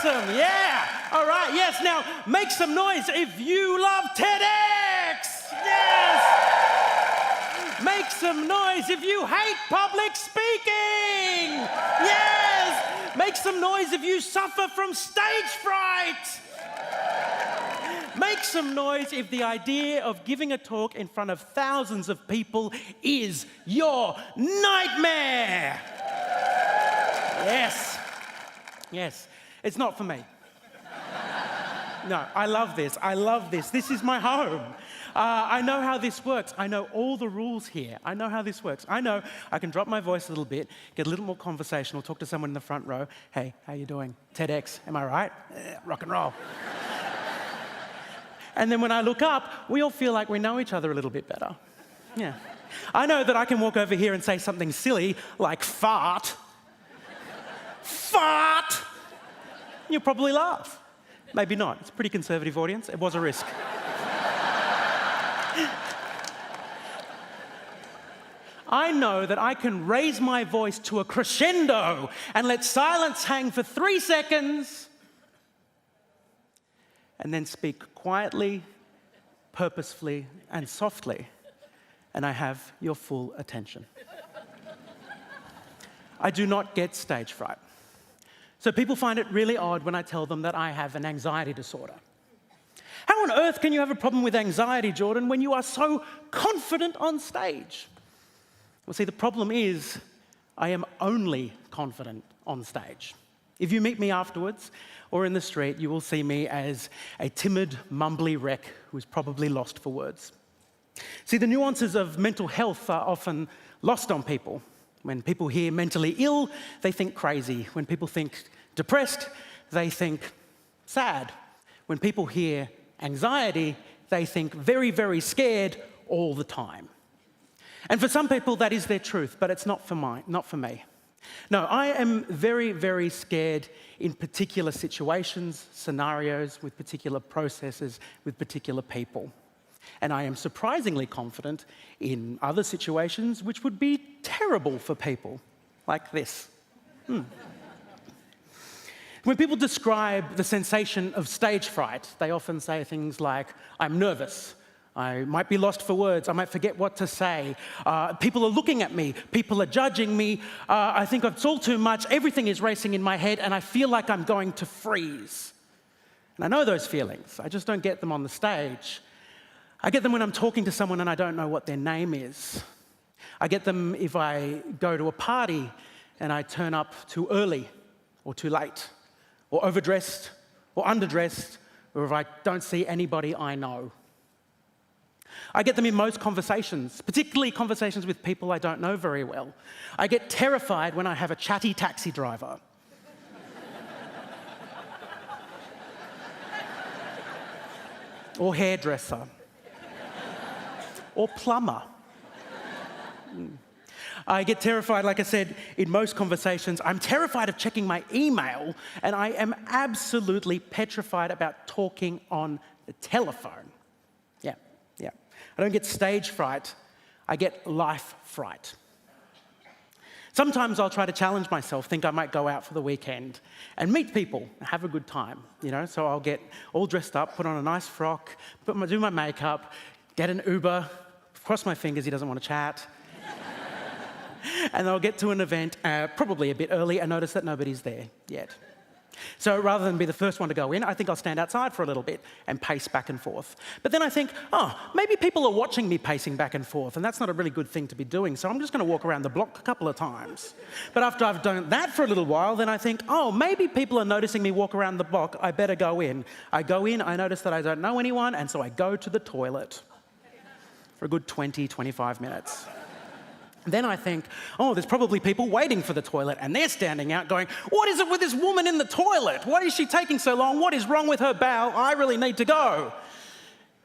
Awesome, yeah. All right, yes, now make some noise if you love TEDx. Yes. Make some noise if you hate public speaking. Yes. Make some noise if you suffer from stage fright. Make some noise if the idea of giving a talk in front of thousands of people is your nightmare. Yes. Yes. It's not for me. No, I love this. I love this. This is my home. I know how this works. I know all the rules here. I know how this works. I know I can drop my voice a little bit, get a little more conversational, talk to someone in the front row. Hey, how you doing? TEDx, am I right? Rock and roll. And then when I look up, we all feel like we know each other a little bit better. Yeah. I know that I can walk over here and say something silly like fart. Fart! You'll probably laugh. Maybe not. It's a pretty conservative audience. It was a risk. I know that I can raise my voice to a crescendo and let silence hang for 3 seconds and then speak quietly, purposefully, and softly, and I have your full attention. I do not get stage fright. So people find it really odd when I tell them that I have an anxiety disorder. How on earth can you have a problem with anxiety, Jordan, when you are so confident on stage? Well, see, the problem is I am only confident on stage. If you meet me afterwards or in the street, you will see me as a timid, mumbly wreck who is probably lost for words. See, the nuances of mental health are often lost on people. When people hear mentally ill, they think crazy. When people think depressed, they think sad. When people hear anxiety, they think very, very scared all the time. And for some people, that is their truth, but it's not for me. No, I am very, very scared in particular situations, scenarios, with particular processes, with particular people. And I am surprisingly confident in other situations which would be terrible for people, like this. When people describe the sensation of stage fright, they often say things like, I'm nervous, I might be lost for words, I might forget what to say, people are looking at me, people are judging me, I think it's all too much, everything is racing in my head, and I feel like I'm going to freeze. And I know those feelings, I just don't get them on the stage. I get them when I'm talking to someone and I don't know what their name is. I get them if I go to a party and I turn up too early or too late, or overdressed or underdressed, or if I don't see anybody I know. I get them in most conversations, particularly conversations with people I don't know very well. I get terrified when I have a chatty taxi driver. Or hairdresser. Or plumber. I get terrified, like I said, in most conversations. I'm terrified of checking my email, and I am absolutely petrified about talking on the telephone. Yeah. I don't get stage fright, I get life fright. Sometimes I'll try to challenge myself, think I might go out for the weekend and meet people, have a good time, So I'll get all dressed up, put on a nice frock, do my makeup, get an Uber, cross my fingers he doesn't want to chat. And I'll get to an event, probably a bit early, and notice that nobody's there yet. So rather than be the first one to go in, I think I'll stand outside for a little bit and pace back and forth. But then I think, maybe people are watching me pacing back and forth, and that's not a really good thing to be doing, so I'm just going to walk around the block a couple of times. But after I've done that for a little while, then I think, maybe people are noticing me walk around the block, I better go in. I go in, I notice that I don't know anyone, and so I go to the toilet for a good 20, 25 minutes. Then I think, there's probably people waiting for the toilet, and they're standing out going, what is it with this woman in the toilet? Why is she taking so long? What is wrong with her bowel? I really need to go.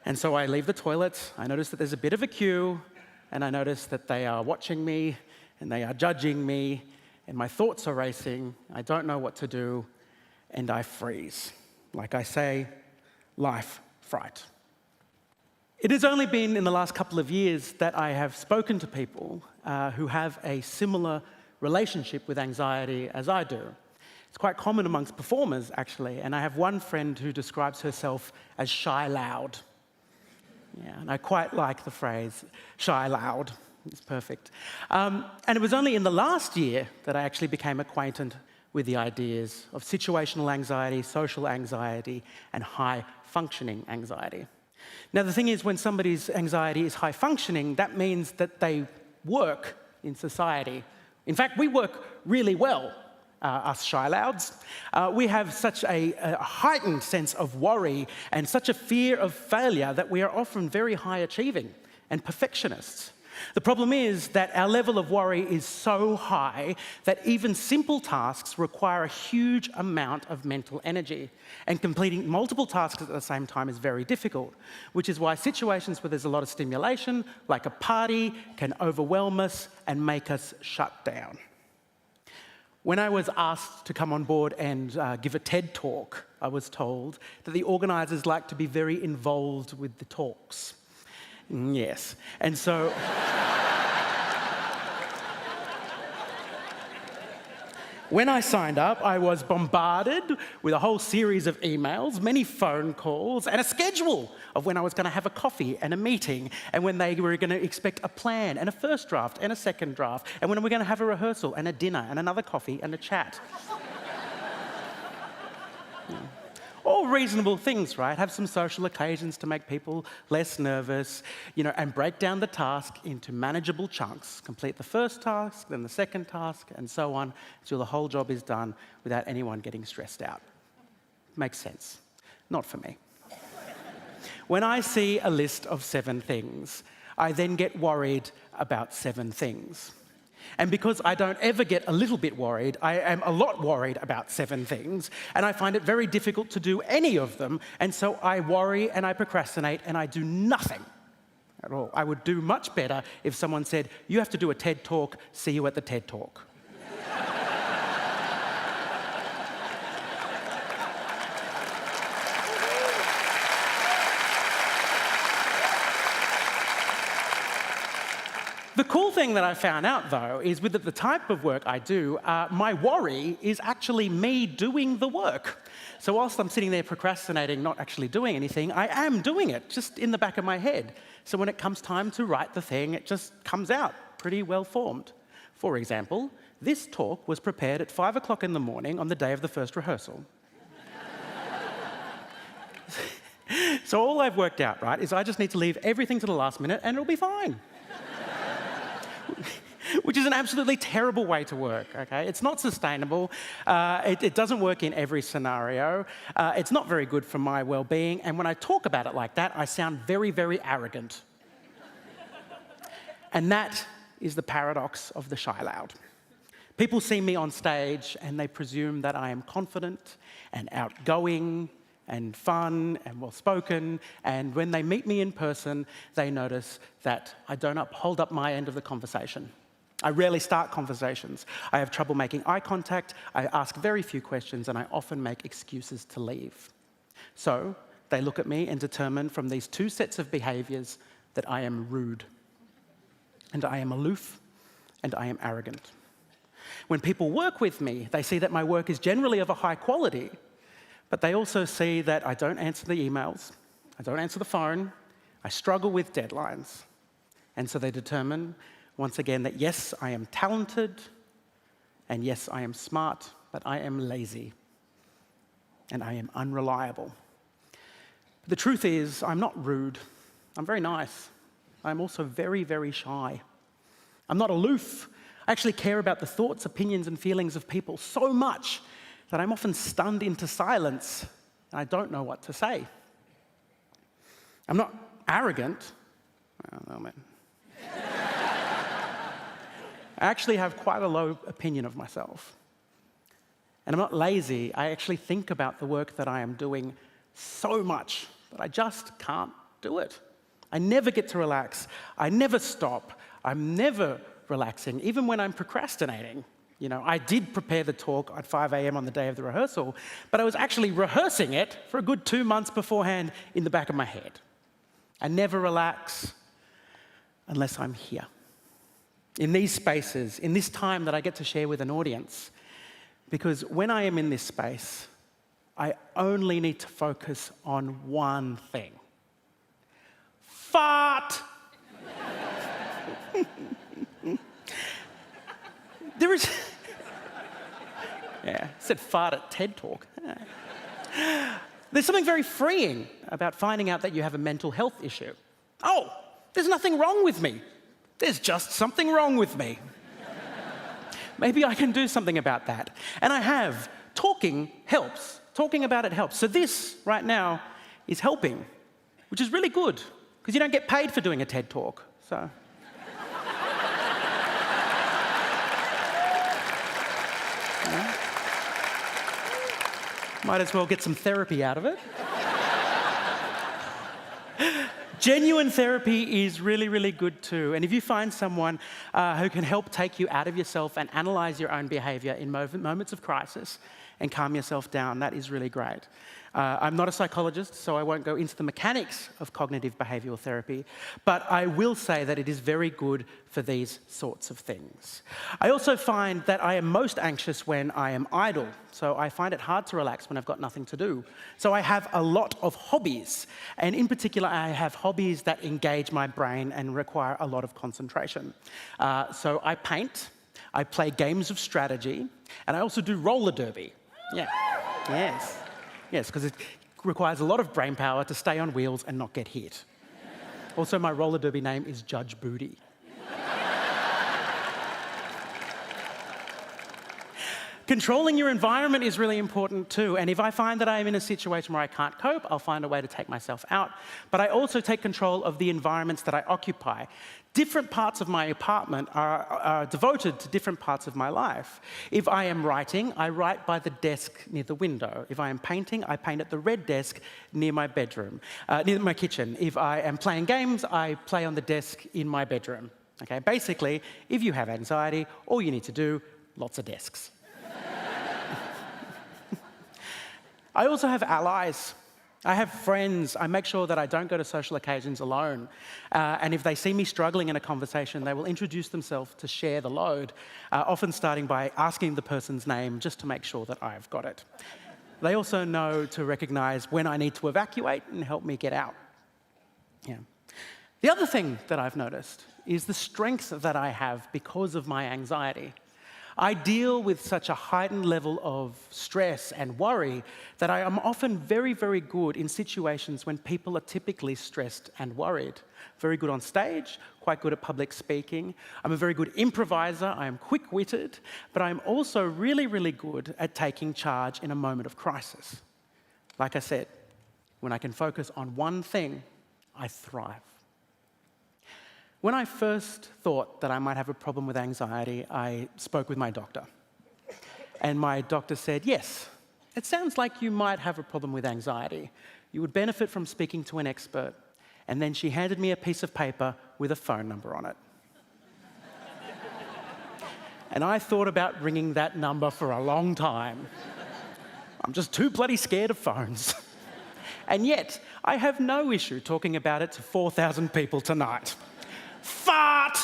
And so I leave the toilet, I notice that there's a bit of a queue, and I notice that they are watching me, and they are judging me, and my thoughts are racing, I don't know what to do, and I freeze. Like I say, life fright. It has only been in the last couple of years that I have spoken to people who have a similar relationship with anxiety as I do. It's quite common amongst performers, actually, and I have one friend who describes herself as shy loud. Yeah, and I quite like the phrase, shy loud. It's perfect. And it was only in the last year that I actually became acquainted with the ideas of situational anxiety, social anxiety, and high-functioning anxiety. Now, the thing is, when somebody's anxiety is high-functioning, that means that they work in society. In fact, we work really well, us shy louds. We have such a heightened sense of worry and such a fear of failure that we are often very high-achieving and perfectionists. The problem is that our level of worry is so high that even simple tasks require a huge amount of mental energy, and completing multiple tasks at the same time is very difficult, which is why situations where there's a lot of stimulation, like a party, can overwhelm us and make us shut down. When I was asked to come on board and give a TED talk, I was told that the organisers like to be very involved with the talks. Yes. And so when I signed up, I was bombarded with a whole series of emails, many phone calls, and a schedule of when I was going to have a coffee and a meeting, and when they were going to expect a plan and a first draft and a second draft, and when we were going to have a rehearsal and a dinner and another coffee and a chat. All reasonable things, right? Have some social occasions to make people less nervous, and break down the task into manageable chunks. Complete the first task, then the second task, and so on, until the whole job is done without anyone getting stressed out. Makes sense. Not for me. When I see a list of 7 things, I then get worried about 7 things. And because I don't ever get a little bit worried, I am a lot worried about 7 things, and I find it very difficult to do any of them, and so I worry and I procrastinate and I do nothing at all. I would do much better if someone said, "You have to do a TED Talk, see you at the TED Talk." The cool thing that I found out, though, is with the type of work I do, my worry is actually me doing the work. So whilst I'm sitting there procrastinating, not actually doing anything, I am doing it, just in the back of my head. So when it comes time to write the thing, it just comes out pretty well formed. For example, this talk was prepared at 5 o'clock in the morning on the day of the first rehearsal. So all I've worked out, right, is I just need to leave everything to the last minute and it'll be fine. Which is an absolutely terrible way to work, okay? It's not sustainable. It doesn't work in every scenario. It's not very good for my well-being. And when I talk about it like that, I sound very, very arrogant. And that is the paradox of the shy loud. People see me on stage and they presume that I am confident and outgoing and fun and well-spoken, and when they meet me in person, they notice that I don't hold up my end of the conversation. I rarely start conversations. I have trouble making eye contact, I ask very few questions, and I often make excuses to leave. So they look at me and determine from these 2 sets of behaviours that I am rude, and I am aloof, and I am arrogant. When people work with me, they see that my work is generally of a high quality, but they also see that I don't answer the emails, I don't answer the phone, I struggle with deadlines. And so they determine, once again, that yes, I am talented, and yes, I am smart, but I am lazy, and I am unreliable. But the truth is, I'm not rude, I'm very nice. I'm also very, very shy. I'm not aloof. I actually care about the thoughts, opinions, and feelings of people so much that I'm often stunned into silence and I don't know what to say. I'm not arrogant. Oh, man. I actually have quite a low opinion of myself. And I'm not lazy. I actually think about the work that I am doing so much that I just can't do it. I never get to relax. I never stop. I'm never relaxing, even when I'm procrastinating. I did prepare the talk at 5 a.m. on the day of the rehearsal, but I was actually rehearsing it for a good 2 months beforehand in the back of my head. I never relax unless I'm here. In these spaces, in this time that I get to share with an audience, Because when I am in this space, I only need to focus on one thing. Fart! There is... Yeah, said fart at TED Talk. There's something very freeing about finding out that you have a mental health issue. Oh, there's nothing wrong with me. There's just something wrong with me. Maybe I can do something about that. And I have. Talking helps. Talking about it helps. So this, right now, is helping, which is really good, because you don't get paid for doing a TED Talk, so... Yeah. Might as well get some therapy out of it. Genuine therapy is really, really good too. And if you find someone who can help take you out of yourself and analyze your own behavior in moments of crisis and calm yourself down, that is really great. I'm not a psychologist, so I won't go into the mechanics of cognitive behavioral therapy, but I will say that it is very good for these sorts of things. I also find that I am most anxious when I am idle, so I find it hard to relax when I've got nothing to do. So I have a lot of hobbies, and in particular, I have hobbies that engage my brain and require a lot of concentration. So I paint, I play games of strategy, and I also do roller derby. Yeah, yes. Yes, because it requires a lot of brain power to stay on wheels and not get hit. Also, my roller derby name is Judge Booty. Controlling your environment is really important too, and if I find that I am in a situation where I can't cope, I'll find a way to take myself out. But I also take control of the environments that I occupy. Different parts of my apartment are devoted to different parts of my life. If I am writing, I write by the desk near the window. If I am painting, I paint at the red desk near my bedroom, near my kitchen. If I am playing games, I play on the desk in my bedroom. Okay, basically, if you have anxiety, all you need to do, lots of desks. I also have allies. I have friends. I make sure that I don't go to social occasions alone. And if they see me struggling in a conversation, they will introduce themselves to share the load, often starting by asking the person's name just to make sure that I've got it. They also know to recognize when I need to evacuate and help me get out. Yeah. The other thing that I've noticed is the strength that I have because of my anxiety. I deal with such a heightened level of stress and worry that I am often very, very good in situations when people are typically stressed and worried. Very good on stage, quite good at public speaking. I'm a very good improviser, I am quick-witted, but I'm also really, really good at taking charge in a moment of crisis. Like I said, when I can focus on one thing, I thrive. When I first thought that I might have a problem with anxiety, I spoke with my doctor. And my doctor said, yes, it sounds like you might have a problem with anxiety. You would benefit from speaking to an expert. And then she handed me a piece of paper with a phone number on it. And I thought about ringing that number for a long time. I'm just too bloody scared of phones. And yet, I have no issue talking about it to 4,000 people tonight. Fart!